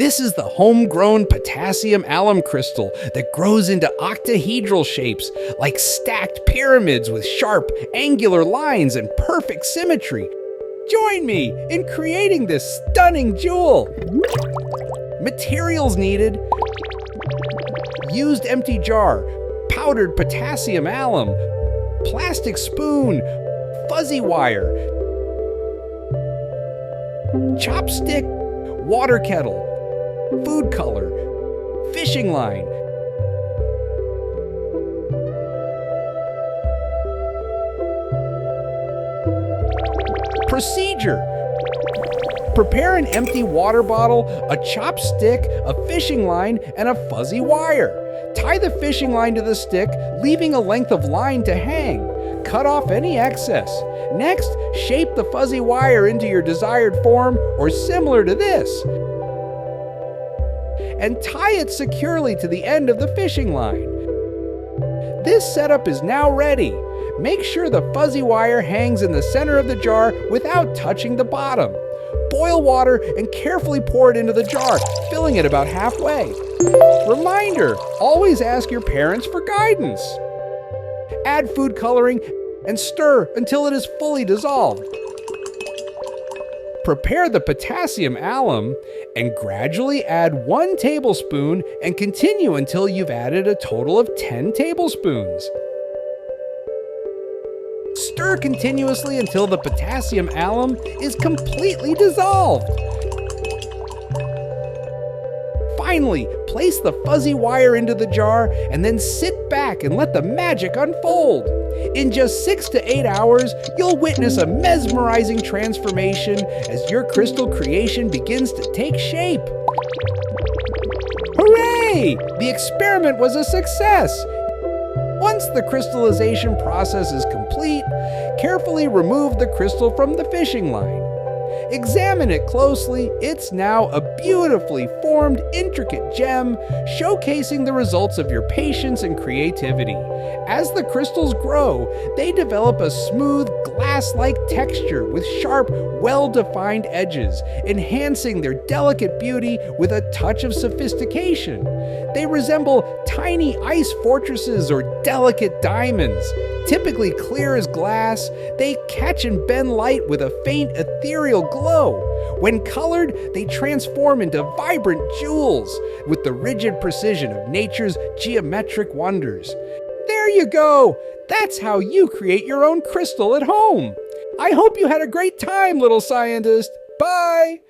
This is the homegrown potassium alum crystal that grows into octahedral shapes, like stacked pyramids with sharp, angular lines and perfect symmetry. Join me in creating this stunning jewel. Materials needed: used empty jar, powdered potassium alum, plastic spoon, fuzzy wire, chopstick, water kettle, food color, fishing line. Procedure: prepare an empty water bottle, a chopstick, a fishing line, and a fuzzy wire. Tie the fishing line to the stick, leaving a length of line to hang. Cut off any excess. Next, shape the fuzzy wire into your desired form or similar to this, and tie it securely to the end of the fishing line. This setup is now ready. Make sure the fuzzy wire hangs in the center of the jar without touching the bottom. Boil water and carefully pour it into the jar, filling it about halfway. Reminder: always ask your parents for guidance. Add food coloring and stir until it is fully dissolved. Prepare the potassium alum and gradually add 1 tablespoon and continue until you've added a total of 10 tablespoons. Stir continuously until the potassium alum is completely dissolved. Finally, place the fuzzy wire into the jar and then sit back and let the magic unfold. In just 6 to 8 hours, you'll witness a mesmerizing transformation as your crystal creation begins to take shape. Hooray! The experiment was a success. Once the crystallization process is complete, carefully remove the crystal from the fishing line. Examine it closely. It's now a beautifully formed, intricate gem, showcasing the results of your patience and creativity. As the crystals grow, they develop a smooth, glass-like texture with sharp, well-defined edges, enhancing their delicate beauty with a touch of sophistication. They resemble tiny ice fortresses or delicate diamonds. Typically clear as glass, they catch and bend light with a faint ethereal glow. When colored, they transform into vibrant jewels with the rigid precision of nature's geometric wonders. There you go! That's how you create your own crystal at home. I hope you had a great time, little scientist. Bye!